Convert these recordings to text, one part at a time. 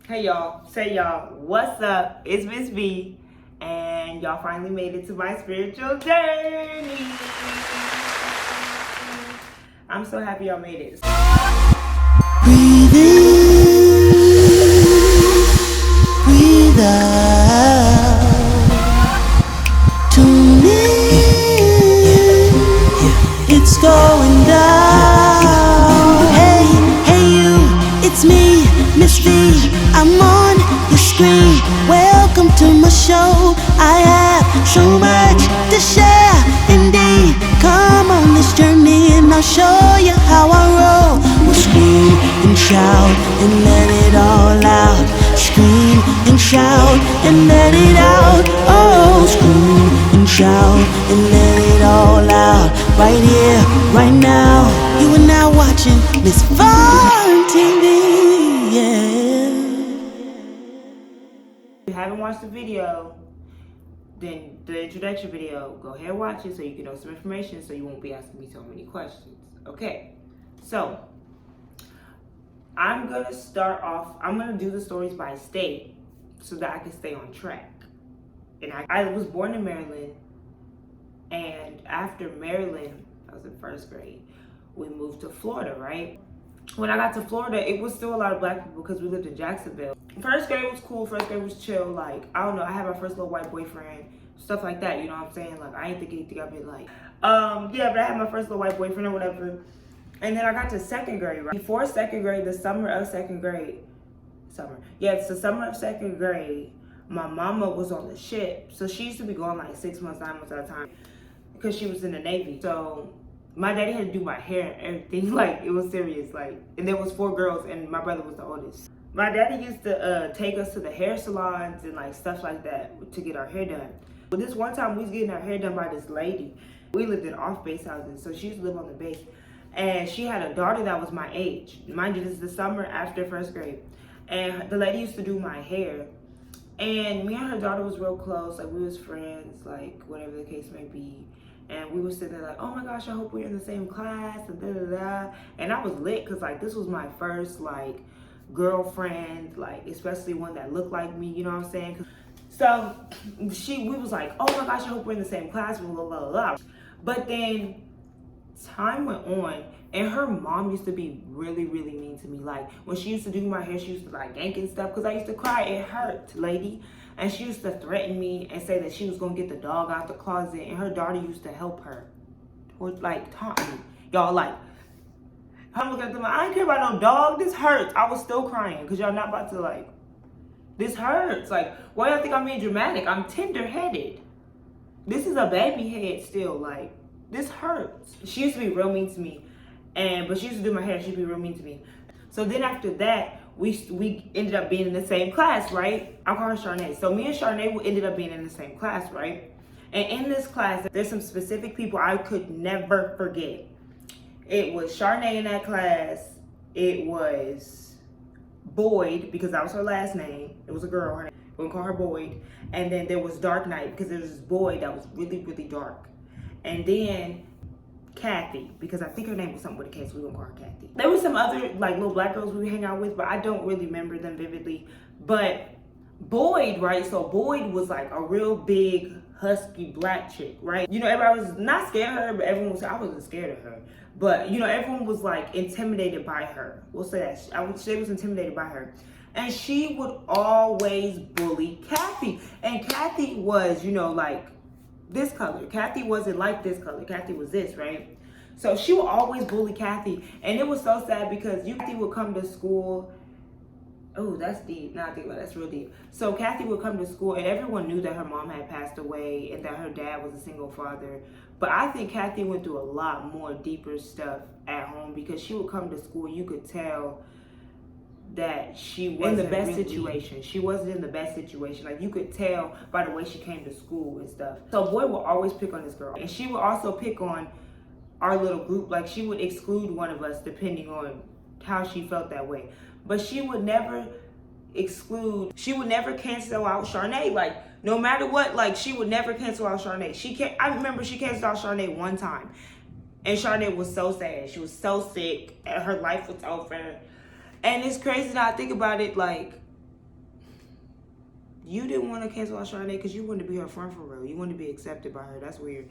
Hey y'all, say y'all, what's up? It's Miss B, and y'all finally made it to my spiritual journey. I'm so happy y'all made it. Breathe in, breathe out. Tune in, it's going down. Hey, hey you, it's me, Miss V. I'm on your screen. Welcome to my show. I have so much to share. Indeed, come on this journey and I'll show you how I roll. We'll scream and shout and let it all out. Scream and shout and let it out. Oh, scream and shout and let it all out. Right here, right now. You are now watching Miss Vaughn TV. Yeah. If you haven't watched the video, then the introduction video, go ahead and watch it so you can know some information so you won't be asking me so many questions. Okay, so I'm gonna start off, I'm gonna do the stories by state so that I can stay on track. And I was born in Maryland, and after Maryland, I was in first grade, we moved to Florida, right? When I got to Florida, it was still a lot of black people because we lived in Jacksonville. First grade was cool, first grade was chill. Like, I don't know, I had my first little white boyfriend, stuff like that, you know what I'm saying? Like, I ain't think anything of it, like, yeah, but I had my first little white boyfriend or whatever. And then I got to second grade, right? Before second grade, the summer of second grade, it's the summer of second grade, my mama was on the ship. So she used to be going like 6 months, 9 months at a time because she was in the Navy. So my daddy had to do my hair and everything. Like, it was serious. Like, and there was 4 girls and my brother was the oldest. My daddy used to take us to the hair salons and like stuff like that to get our hair done. But this one time we was getting our hair done by this lady. We lived in off-base houses, so she used to live on the base. And she had a daughter that was my age. Mind you, this is the summer after first grade. And the lady used to do my hair. And me and her daughter was real close. Like, we was friends, like, whatever the case may be. And we were sitting there like, oh my gosh, I hope we're in the same class, and da-da-da. And I was lit because, like, this was my first, like, girlfriend, like, especially one that looked like me, you know what I'm saying? So we was like, oh my gosh, I hope we're in the same class, blah, blah, blah, blah. But then time went on, and her mom used to be really, really mean to me. Like, when she used to do my hair, she used to like yank and stuff because I used to cry. It hurt, lady. And she used to threaten me and say that she was gonna get the dog out the closet, and her daughter used to help her, or like taunt me. Y'all, like, I'm looking at them like, I don't care about no dog. This hurts. I was still crying because y'all not about to, like, this hurts. Like, why y'all think I'm being dramatic? I'm tender-headed. This is a baby head still. Like, this hurts. She used to be real mean to me, but she used to do my hair. She'd be real mean to me. So then after that, we ended up being in the same class, right? I call her Charnay. So me and Charnay ended up being in the same class, right? And in this class, there's some specific people I could never forget. It was Charnay in that class. It was Boyd, because that was her last name. It was a girl. We're gonna call her Boyd. And then there was Dark Knight, because there was this boy that was really, really dark. And then Kathy, because I think her name was something with a K, so we're gonna call her Kathy. There were some other like little black girls we would hang out with, but I don't really remember them vividly. But Boyd, right? So Boyd was like a real big, husky black chick, right? You know, everybody was not scared of her, but everyone was, I wasn't scared of her. But, you know, everyone was like intimidated by her. We'll say that. I would say was intimidated by her. And she would always bully Kathy. And Kathy was, you know, like this color. Kathy wasn't like this color. Kathy was this, right? So she would always bully Kathy. And it was so sad because Kathy would come to school. Oh, that's deep. Now I think about it, that's real deep. So Kathy would come to school and everyone knew that her mom had passed away and that her dad was a single father. But I think Kathy went through a lot more deeper stuff at home because she would come to school. You could tell that she wasn't in the best situation. She wasn't in the best situation. Like, you could tell by the way she came to school and stuff. So Boy would always pick on this girl. And she would also pick on our little group. Like, she would exclude one of us depending on how she felt that way. But she would never exclude, she would never cancel out Charnay. Like, no matter what, like, she would never cancel out Charnay. I remember she canceled out Charnay one time. And Charnay was so sad. She was so sick. And her life was over. And it's crazy now I think about it, like, You didn't want to cancel out Charnay because you wanted to be her friend for real. You wanted to be accepted by her. That's weird.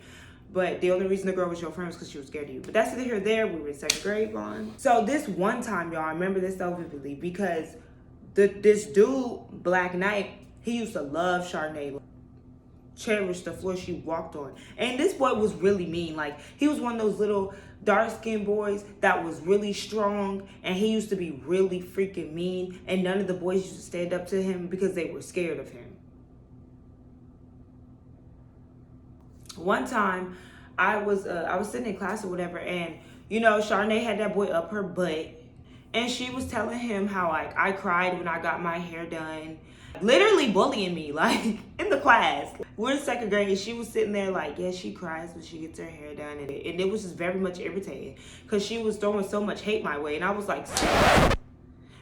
But the only reason the girl was your friend was because she was scared of you. But that's neither here nor there. We were in 2nd grade, Vaughn. So this one time, y'all, I remember this so vividly because this dude, Black Knight, he used to love Charnay. Cherished the floor she walked on. And this boy was really mean. Like, he was one of those little dark-skinned boys that was really strong, and he used to be really freaking mean, and none of the boys used to stand up to him because they were scared of him. One time, I was sitting in class or whatever, and you know, Charnay had that boy up her butt, and she was telling him how like I cried when I got my hair done, literally bullying me like in the class. We're in 2nd grade, and she was sitting there like, yeah, she cries when she gets her hair done, and it was just very much irritating because she was throwing so much hate my way, and I was like,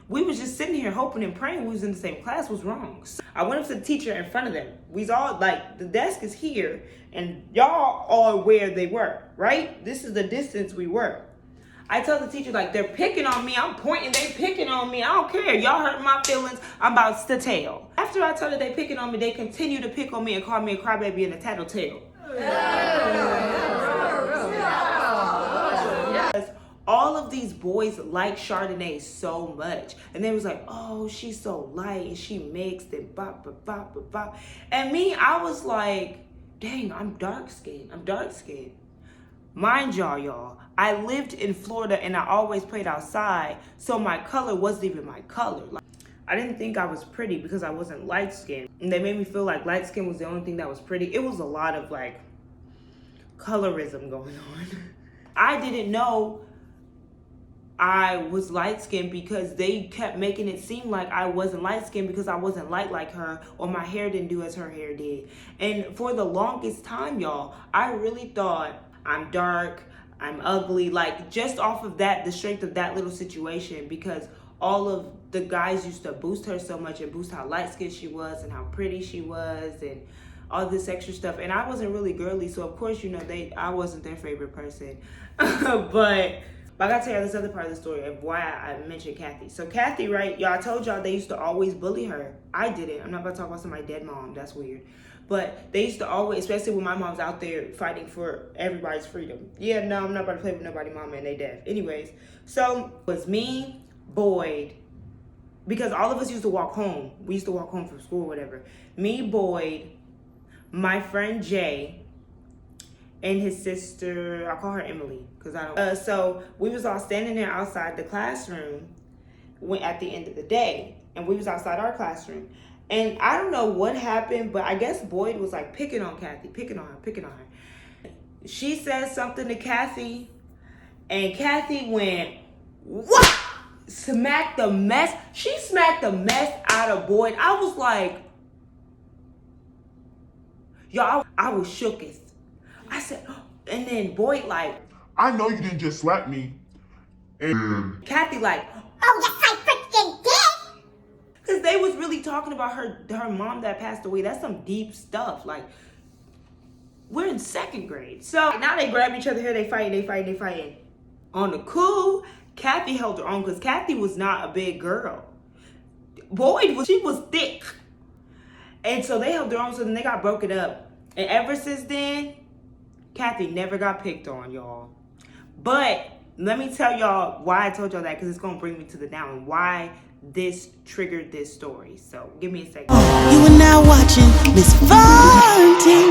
we was just sitting here hoping and praying we was in the same class. Was wrong. So I went up to the teacher in front of them. We's all like, the desk is here, and y'all are where they were, right? This is the distance we were. I tell the teacher, like, they're picking on me. I'm pointing, they picking on me. I don't care. Y'all hurt my feelings. I'm about to tell. After I tell her they picking on me, they continue to pick on me and call me a crybaby and a tattletale. All of these boys like Chardonnay so much, and they was like, oh, she's so light and she mixed and bop bop bop bop bop. And me, I was like, dang, I'm dark skinned. Mind y'all, I lived in Florida and I always played outside, so my color wasn't even my color. Like, I didn't think I was pretty because I wasn't light skinned, and they made me feel like light skin was the only thing that was pretty. It was a lot of like colorism going on. I didn't know I was light-skinned because they kept making it seem like I wasn't light-skinned because I wasn't light like her, or my hair didn't do as her hair did. And for the longest time, y'all, I really thought I'm dark, I'm ugly, like just off of that, the strength of that little situation, because all of the guys used to boost her so much and boost how light-skinned she was and how pretty she was and all this extra stuff. And I wasn't really girly, so of course, you know, I wasn't their favorite person. But I gotta tell you this other part of the story of why I mentioned Kathy. So Kathy, right, y'all, I told y'all they used to always bully her. I didn't. I'm not about to talk about somebody's dead mom. That's weird. But they used to always, especially when my mom's out there fighting for everybody's freedom. Yeah, no, I'm not about to play with nobody's mama and they dead. Anyways, so it was me, Boyd, because all of us used to walk home. We used to walk home from school or whatever. Me, Boyd, my friend Jay, and his sister, I call her Emily, because I don't. So we was all standing there outside the classroom at the end of the day, and we was outside our classroom. And I don't know what happened, but I guess Boyd was like picking on Kathy, picking on her. She said something to Kathy, and Kathy went, what? Smacked the mess. She smacked the mess out of Boyd. I was like, y'all, I was shookest. I said, and then Boyd like, I know you didn't just slap me. And Kathy like, oh yes, I freaking did. Because they was really talking about her mom that passed away. That's some deep stuff. Like, we're in 2nd grade. So now they grab each other here, they fighting. On the cool, Kathy held her own because Kathy was not a big girl. Boyd, she was thick. And so they held their own, so then they got broken up. And ever since then, Kathy never got picked on, y'all. But let me tell y'all why I told y'all that, because it's going to bring me to the now and why this triggered this story. So give me a second. You are now watching Miss Fontaine.